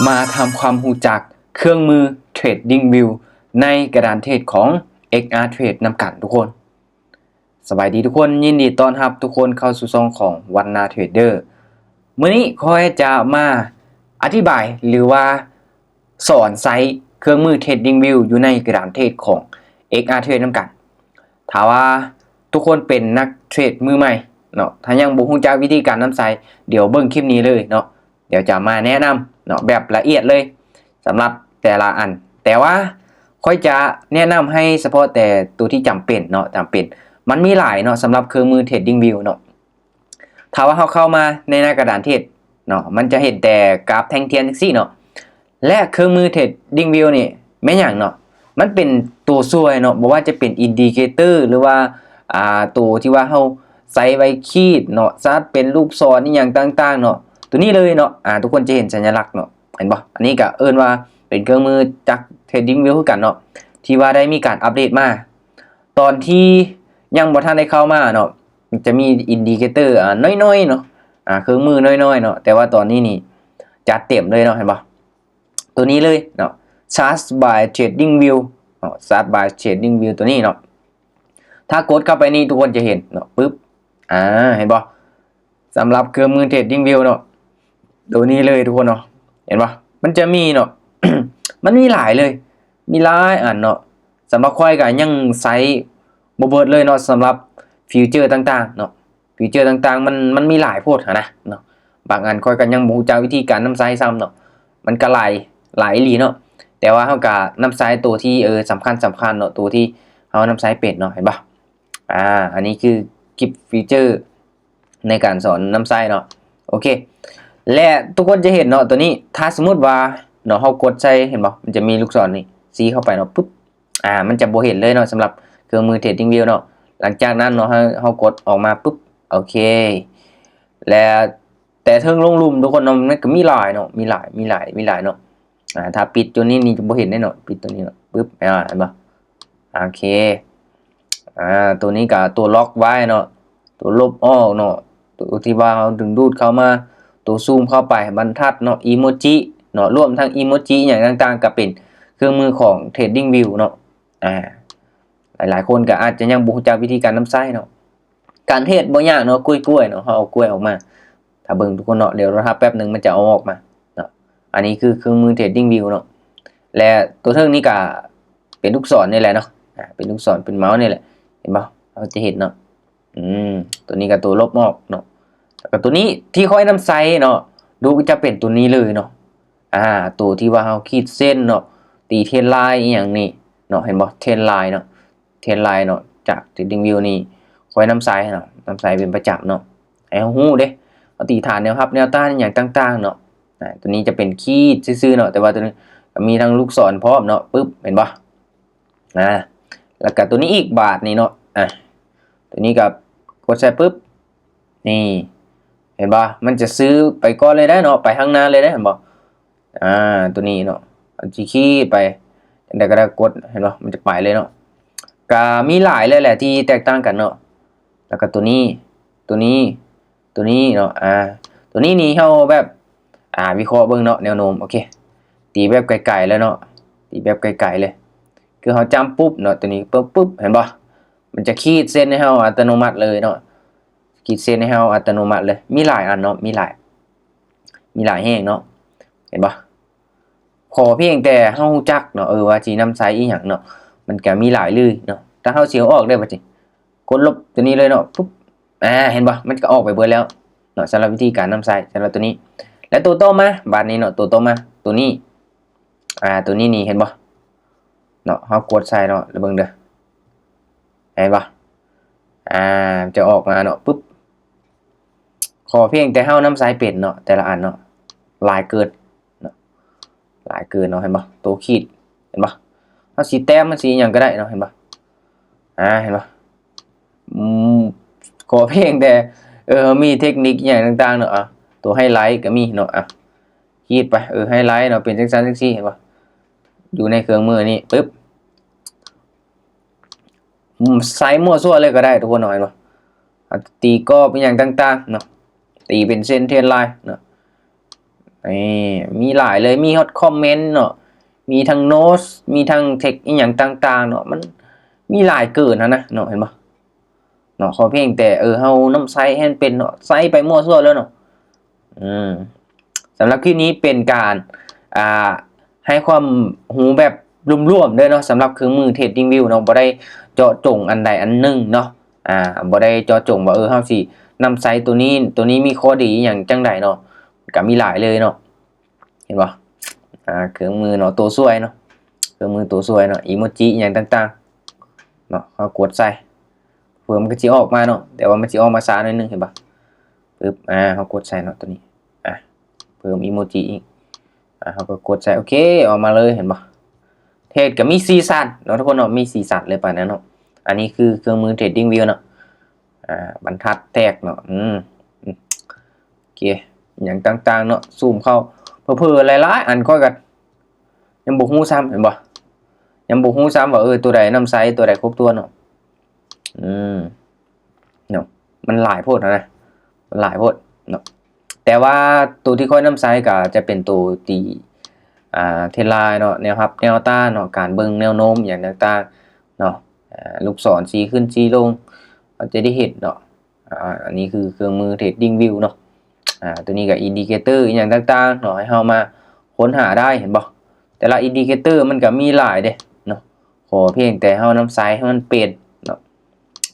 มาทำความรู้จักเครื่องมือ Trading View ในกระดานเทรดของ XR Trade นำกันทุกคนสบายดีทุกคนยินดีต้อนรับทุกคนเข้าสู่ช่องของวันนาเทรดเดอร์มื้อนี้ขอจะมาอธิบายหรือว่าสอนไซต์เครื่องมือ Trading View อยู่ในกระดานเทรดของ XR Trade นำกันถ้าว่าทุกคนเป็นนักเทรดมือใหม่เนาะถ้ายังบ่รู้จักวิธีการนำไซต์เดี๋ยวเบิ่งคลิปนี้เลยเนาะเดี๋ยวจะมาแนะนำเนาะแบบละเอียดเลยสำหรับแต่ละอันแต่ว่าค่อยจะแนะนำให้เฉพาะแต่ตัวที่จำเป็นเนาะจำเป็นมันมีหลายเนาะสำหรับเครื่องมือ Trading View เนาะถ้าว่าเขาเข้ามาในหน้ากระดานเทรดเนาะมันจะเห็นแต่กราฟแท่งเทียนจังซี่เนาะและเครื่องมือ Trading View นี่แม่นหยังเนาะมันเป็นตัวช่วยเนาะบ่ว่าจะเป็นอินดิเคเตอร์หรือว่าตัวที่ว่าเฮาใส่ไว้ขีดเนาะซัดเป็นลูกศรอีหยังต่างๆเนาะตัวนี้เลยเนาะทุกคนจะเห็นสัญลักษณ์เนาะเห็นบ่อันนี้ก็เอิ้นว่าเป็นเครื่องมือจาก Trading View คือกันเนาะที่ว่าได้มีการอัปเดตมาตอนที่ยังบ่ทันได้เข้ามาเนาะมันจะมีอินดิเคเตอร์น้อยๆเนาะเครื่องมือน้อยๆเนาะแต่ว่าตอนนี้นี่จัดเต็มเลยเนาะเห็นบ่ตัวนี้เลยเนาะ Chart by Trading View เนาะ Chart by Trading View ตัวนี้เนาะถ้ากดเข้าไปนี่ทุกคนจะเห็นเนาะปึ๊บเห็นบ่สำหรับเครื่องมือ Trading View เนาะตัวนี้เลยทุกคนเนาะเห็นบ่มันจะมีเนาะ มันมีหลายเลยมีหลายอันเนาะสำหรับค่อยก็ยังใช้บ่เบิดเลยเนาะสำหรับฟีเจอร์ต่างๆเนาะฟีเจอร์ต่างๆมันมีหลายโพดนะเนาะบางอันค่อยก็ยังบ่รู้จักวิธีการนำใช้ซ้ำเนาะมันก็หลายอีหลีเนาะแต่ว่าเฮาก็นำใช้ตัวที่สำคัญเนาะตัวที่เฮานำใช้เป็นเนาะเห็นบ่อันนี้คือคลิปฟีเจอร์ในการสอนนำใช้เนาะโอเคและทุกคนจะเห็นเนาะตัวนี้ถ้าสมมุติว่าเนาะเฮากดใส่เห็นบ่มันจะมีลูกศรนี่ชี้เข้าไปเนาะปุ๊บมันจะบ่เห็นเลยเนาะสำหรับเครื่องมือ Trading View เนาะหลังจากนั้นเนาะเฮากดออกมาปุ๊บโอเคและแต่เทิงลงลุ่มทุกคนเนาะมันก็มีหลายเนาะมีหลายเนาะถ้าปิดตัวนี้นี่จะบ่เห็นแน่เนาะปิดตัวนี้เนาะปึ๊บเห็นบ่โอเคตัวนี้ก็ตัวล็อกไว้เนาะตัวลบออกเนาะตัวที่ว่าเราดึงดูดเข้ามาตัวซูมเข้าไปบรรทัดเนาะอีโมจิเนาะรวมทั้งอีโมจิอย่างต่างๆก็เป็นเครื่องมือของ Trading View เนาะหลายๆคนก็อาจจะยังบ่รู้จักวิธีการนำใช้เนาะการเทรดบ่ยากเนาะกล้วยๆเนาะเฮาเอากล้วยออกมาถ้าเบิ่งทุกคนเนาะเดี๋ยวรอแป๊บนึงมันจะเอาออกมาเนาะอันนี้คือเครื่องมือ Trading View เนาะและตัวเทิงนี้ก็เป็นลูกศรนี่แหละเนาะเป็นลูกศรเป็นเมาส์นี่แหละเห็นบ่เราจะเห็นเนาะตัวนี้ก็ตัวลบออกเนาะแล้วก็ตัวนี้ที่ค่อยนำใช้เนาะดูจะเป็นตัวนี้เลยเนาะตัวที่ว่าเฮาขีดเส้นเนาะตีเทรนไลน์อีหยังนี่เนาะเห็นบ่เทรนไลน์เนาะเทรนไลน์เนาะจาก Trading View นี่ค่อยนำใช้เนาะนำใช้เป็นประจำเนาะให้เฮาฮู้เด้เอาตีฐานแนวรับแนวต้านอย่างต่างๆเนาะตัวนี้จะเป็นขีดซื่อๆเนาะแต่ว่าตัวนี้มีทั้งลูกศรพร้อมเนาะปึ๊บเห็นบ่แล้วก็ตัวนี้อีกบาทนี่เนาะตัวนี้กับกดใส่ปึ๊บนี่เห็นบ่มันจะซื้อไปก่อนเลยได้เนาะไปข้างหน้าเลยได้เห็นบ่ตัวนี้เนาะสิขี้ไปจังได๋ก็ได้กดเห็นบ่มันจะไปเลยเนาะก็มีหลายเลยแหละที่แตกต่างกันเนาะแล้วก็ตัวนี้เนาะตัวนี้นี่เฮาแบบวิเคราะห์เบิ่งเนาะแนวโน้มโอเคตีแบบไกลๆแล้วเนาะตีแบบไกลๆเลยคือเฮาจำปุ๊บเนาะตัวนี้ปุ๊บเห็นบ่มันจะขีดเส้นให้เฮาอัตโนมัติเลยเนาะขีดเส้นให้เฮาอัตโนมัติเลยมีหลายอันเนาะมีหลายแห่งเนาะเห็นบ่ขอเพียงแต่เฮารู้จักเนาะว่าสินำใช้อีหยังเนาะมันก็มีหลายเลยเนาะถ้าเฮาสิเอาออกได้บ่จิกดลบตัวนี้เลยเนาะปุ๊บเห็นบ่มันก็ออกไปเบิดแล้วเนาะสำหรับวิธีการนำใช้สำหรับตัวนี้และตัวต่อมาบาดนี้เนาะตัวต่อมาตัวนี้ตัวนี้นี่เห็นบ่เนาะเฮากดใส่เนาะแล้วเบิ่งเด้อเห็นบ่จะออกมาเนาะปุ๊บขอเพียงแต่เฮานำสายเป็ดเนาะแต่ละอันเนาะหลายเกินเนาะหลายเกินเนาะเห็นบ่ตัวขีดเห็นบ่เฮาสิแต้มมันสิหยังก็ได้เนาะเห็นบ่เห็นบ่ขอเพียงแต่มีเทคนิคอย่างต่างๆเนาะตัวไฮไลท์ก็มีเนาะขีดไปไฮไลท์เนาะเป็นจังซั่นจังซี่เห็นบ่อยู่ในเครื่องมือนี้ปึ๊บใส่มั่วซั่วเลยก็ได้ทุกคนเนาะเห็นบ่ตีกรอบเป็นอย่างต่างๆเนาะตีเป็นเส้นเทรนไลน์เนาะ มีหลายเลยมีฮอตคอมเมนต์เนาะมีทั้งโน้ตมีทั้งเทคอีหยังต่างๆเนาะมันมีหลายเกินนะเนาะเห็นบ่เนาะขอเพียงแต่เฮานํใช้ให้มันเป็นเนาะใช้ไปมั่วซั่วแล้วเนาะสำหรับคลิปนี้เป็นการอ่าให้ความรู้แบบรวมๆเด้อเนาะสำหรับเครื่องมือ Trading View เนาะบ่ได้เจาะจงอันใดอันหนึ่งเนาะบ่ได้เจาะจงว่าเฮาสินำไซต์ตัวนี้มีข้อดีอย่างจังใดเนาะก็มีหลายเลยเนาะเห็นบ่เครื่องมือเนาะตัวสวยเนาะเครื่องมือตัวสวยเนาะอีโมจิอย่างต่างๆเนาะเฮากดใส่เพื่อมันก็สิออกมาเนาะแต่ว่ามันสิออกมาช้าหน่อยนึงเห็นบ่ปึ๊บเฮากดใส่เนาะตัวนี้เพิ่มอีโมจิอีกเขาก็กดใส่โอเคออกมาเลยเห็นปะเทรดก็มีสีสันเนาะทุกคนเนาะมีสีสันเลยป่ะนั้นเนาะอันนี้คือเครื่องมือ Trading View เนาะบรรทัดแตกเนาะโอเคอย่างต่างๆเนาะซูมเข้าเพื่อหลายๆอันค่อยกันยังบ่ฮู้ซ้ำเห็นปะยังบ่ฮู้ซ้ำว่าตัวใดนำไซส์ตัวใดครบตัวเนาะเนาะมันหลายโพดนะมันหลายโพดเนาะแต่ว่าตัวที่ค่อยนำไซส์ก็จะเป็นตัวตีเทรนไลน์เนาะแนวรับแนวต้านเนาะการเบิ่งแนวโน้มอย่างต่างๆเนาะลูกศรชี้ขึ้นชี้ลงเราจะได้เห็นเนาะอันนี้คือเครื่องมือ Trading View เนาะตัวนี้ก็อินดิเคเตอร์อย่างต่างๆเนาะให้เฮามาค้นหาได้เห็นบ่แต่ละอินดิเคเตอร์มันก็มีหลายเด้เนาะขอเพียงแต่เฮานำไซส์ให้มันเป็นเนาะ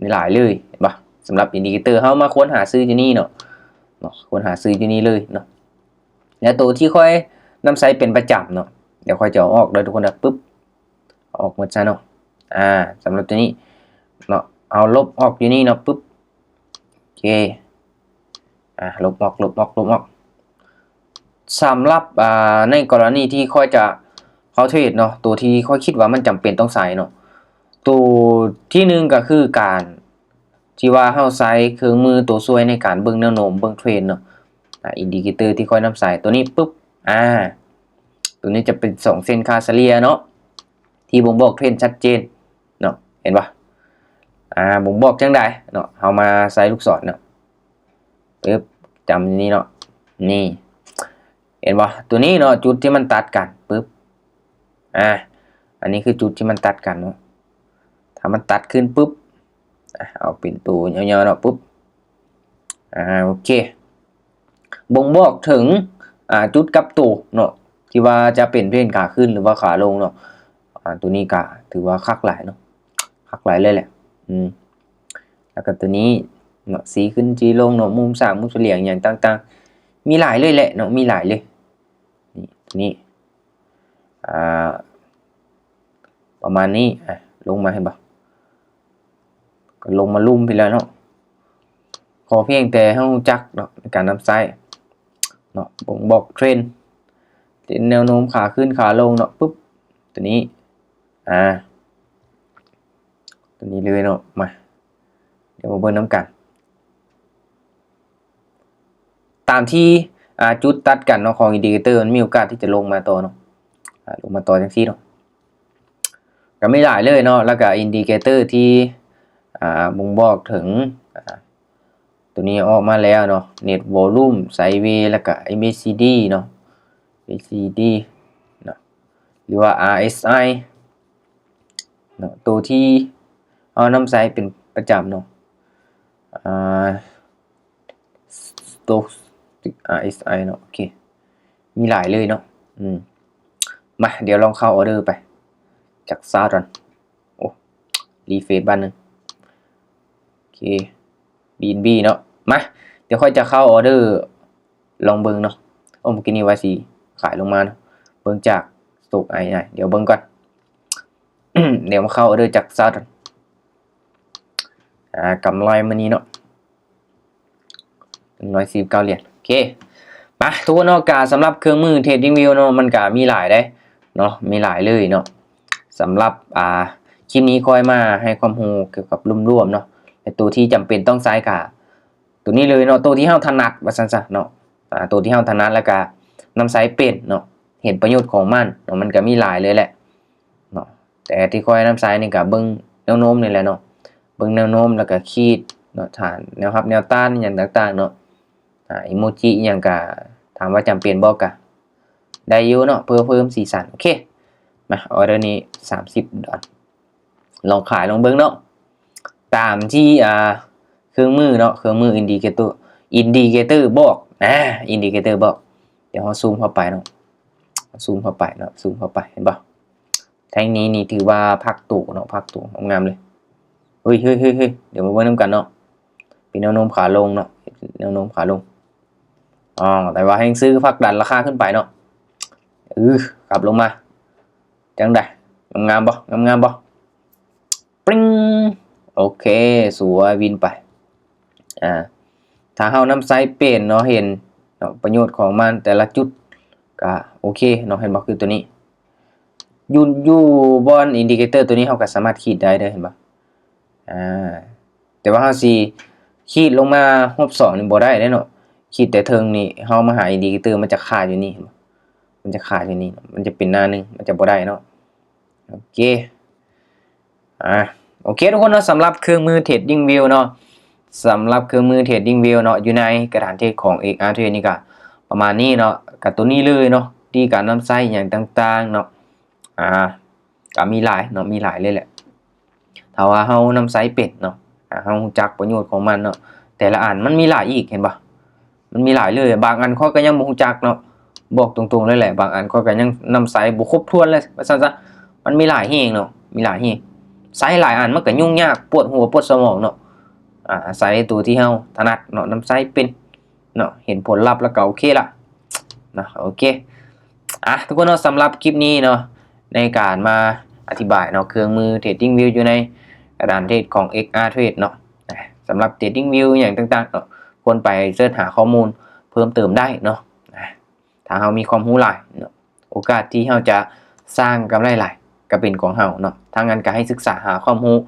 มีหลายเลยเห็นบ่สำหรับอินดิเคเตอร์เฮามาค้นหาซื้อที่นี่เนาะค้นหาซื้อที่นี่เลยเนาะแล้วตัวที่ค่อยนำไซส์เป็นประจำเนาะเดี๋ยวค่อยจะออกเลยทุกคนนะปึ๊บออกหมดซะเนาะสำหรับตัวนี้เนาะเอาลบออกอยู่นี่เนาะปึ๊บโอเคลบออกสำหรับในกรณีที่ค่อยจะเข้าเทรดเนาะตัวที่ค่อยคิดว่ามันจำเป็นต้องใส่เนาะตัวที่หนึ่งก็คือการที่ว่าเฮาใช้เครื่องมือตัวช่วยในการเบิ่งแนวโน้มเบิ่งเทรนเนาะอินดิเคเตอร์ที่ค่อยนำใส่ตัวนี้ปึ๊บตัวนี้จะเป็น2เส้นค่าเฉลี่ยเนาะที่บ่งบอกเทรนชัดเจนเนาะเห็นปะบ่งบอกจังไดเนาะเฮามาใส่ลูกศรเนาะปึ๊บจำนี้เนาะนี่เห็นปะตัวนี้เนาะจุดที่มันตัดกันปึ๊บอันนี้คือจุดที่มันตัดกันเนาะถ้ามันตัดขึ้นปึ๊บเอาเป็นตัวยาวๆเนาะปึ๊บโอเคบ่งบอกถึงจุดกลับตัวเนาะที่ว่าจะเป็นเทรนขาขึ้นหรือว่าขาลงเนาะตัวนี้ก็ถือว่าคักหลายเนาะคักหลายเลยแหละแล้วก็ตัวนี้เนาะสีขึ้นสีลงเนาะมุมสามมุมเฉลี่ยอย่างต่างๆมีหลายเลยแหละเนาะมีหลายเลยนี่ประมาณนี้ลงมาเห็นปะก็ลงมาลุ่มไปแล้วเนาะขอเพียงแต่ให้รู้จักเนาะในการนำไซส์เนาะบ่งบอกเทรนแนวโน้มขาขึ้นขาลงเนาะปุ๊บตัวนี้ตัวนี้เลยเนาะมาเดี๋ยวมาเบิ่งน้ำกันตามที่จุดตัดกันเนาะของอินดิเคเตอร์มันมีโอกาสที่จะลงมาต่อเนาะลงมาต่อจังซี่เนาะก็ไม่หลายเลยเนาะแล้วก็อินดิเคเตอร์ที่บ่งบอกถึงตัวนี้ออกมาแล้วเนาะ Net Volume Sideways แล้วก็ MACD เนาะ MACD เนาะหรือว่า RSI เนาะตัวที่เอานำใช้เป็นประจำเนาะตัว RSI เนาะโอเคมีหลายเลยเนาะมาเดี๋ยวลองเข้าออเดอร์ไปจากซาร์ดอนโอ้รีเฟรชบ้านนึงโอเค BNB เนาะมาเดี๋ยวค่อยจะเข้าออเดอร์ลองเบิ่งเนาะเมื่อกี้นี้ว่าสิขายลงมาเนาะเบิ่งจากสต็อกเดี๋ยวเบิ่งก่อน เดี๋ยวมาเข้าออเดอร์จากซาร์ดอนกำไรมื้อนี้เนาะ149เหรียญโอเคมาทุกคนเนาะก็สำหรับเครื่องมือ Trading View เนาะมันก็มีหลายได้เนาะมีหลายเลยเนาะสำหรับคลิปนี้ค่อยมาให้ความรู้เกี่ยวกับรวมๆเนาะไอ้ตัวที่จำเป็นต้องใช้ก็ตัวนี้เลยเนาะตัวที่เฮาถนัดว่าซั่นซะเนาะตัวที่เฮาถนัดแล้วก็นำใช้เป็นเนาะเห็นประโยชน์ของมันเนาะมันก็มีหลายเลยแหละเนาะแต่ที่ค่อยนำใช้นี่ก็เบิ่งแนวโน้มนี่แหละเนาะเบิ่งแนวโน้มแล้วก็ขีดเนาะฐานแนวรับแนวต้านอย่างต่างๆเนาะอีโมจิอย่างก็ ถามว่าจำเป็นบ่กะได้อยู่เนาะเพื่อเพิ่มสีสันโอเคมาออเดอร์นี้$30ลองขายลองเบิ่งเนาะตามที่เครื่องมือเนาะเครื่องมืออินดิเคเตอร์บอกอินดิเคเตอร์บอกเดี๋ยวเราซูมเข้าไปเนาะซูมเข้าไปเห็นป่ะแท่งนี้นี่ถือว่าพักตู่เนาะพักตู่งามเลยเฮ้ยเดี๋ยวมาเบิ่งนำกันเนาะเป็นแนวโน้มขาลงเนาะแนวโน้มขาลงแต่ว่าให้ซื้อพักดันราคาขึ้นไปเนาะกลับลงมาจังได๋งามบ่ปริ้งโอเคสวยวินไปถ้าเฮานำไซส์เป็นเนาะเห็นเนาะประโยชน์ของมันแต่ละจุดก็โอเคเนาะเห็นบ่คือตัวนี้อยู่บนอินดิเคเตอร์ตัวนี้เฮาก็สามารถขีดได้เด้อเห็นบ่แต่ว่าเฮาสิขีดลงมารอบ2นี่บ่ได้เด้เนาะขีดแต่เทิงนี่เฮามาหาอินดิเคเตอร์มันจะขาดอยู่นี่มันจะขาดอยู่นี่มันจะเป็นหน้านึงมันจะบ่ได้เนาะโอเคโอเคทุกคนเนาะสำหรับเครื่องมือ Trading View เนาะสำหรับเครื่องมือ Trading View เนาะอยู่ในกระดานเทรดของ XR Trade นี่ก็ประมาณนี้เนาะกับตัวนี้เลยเนาะที่การนำใช้อย่างต่างๆเนาะก็มีหลายเนาะมีหลายเลยแหละถ้าว่าเฮานำใช้เป็ดเนาะเฮารู้จักประโยชน์ของมันเนาะแต่ละอันมันมีหลายอีกเห็นบ่มันมีหลายเลยบางอันข้อยก็ยังบ่รู้จักเนาะบอกตรงๆเลยแหละบางอันข้อยก็ยังนำใช้บ่ครบถ้วนเลยว่าซั่นซะมันมีหลายแฮงเนาะมีหลายแฮงใช้หลายอันมันก็ยุ่งยากปวดหัวปวดสมองเนาะใช้ตัวที่เฮาถนัดเนาะนำใช้เป็นเนาะเห็นผลลัพธ์แล้วก็โอเคละนะโอเคทุกคนเนาะสำหรับคลิปนี้เนาะในการมาอธิบายเนาะเครื่องมือ Trading View อยู่ในกระดานเทรดของ XR Trade เนาะสำหรับ Trading View อย่างต่างๆเนาะควรไปเสิร์ชหาข้อมูลเพิ่มเติมได้เนาะถ้าเฮามีความรู้หลายเนาะโอกาสที่เฮาจะสร้างกำไรหลายก็เป็นของเฮาเนาะทางนั้นก็ให้ศึกษาหาความรู้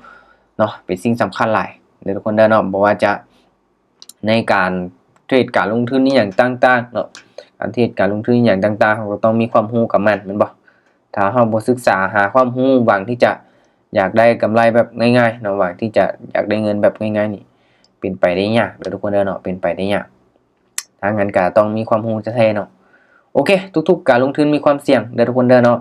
เนาะเป็นสิ่งสำคัญหลายเดี๋ยวทุกคนเด้อเนาะบ่ว่าจะในการเทรดการลงทุนนี่อย่างต่างๆเนาะการเทรดการลงทุนอย่างต่างๆเราก็ต้องมีความรู้กับมันแม่นบ่ถ้าเฮาบ่ศึกษาหาความรู้หวังที่จะอยากได้กำไรแบบง่ายๆเนาะหวังที่จะอยากได้เงินแบบง่ายๆนี่เป็นไปได้ยากเด้อทุกคนเด้อเนาะเป็นไปได้ยากทางนั้นก็ต้องมีความรู้แท้ๆเนาะโอเคทุกๆการลงทุนมีความเสี่ยงเด้อทุกคนเด้อเนาะ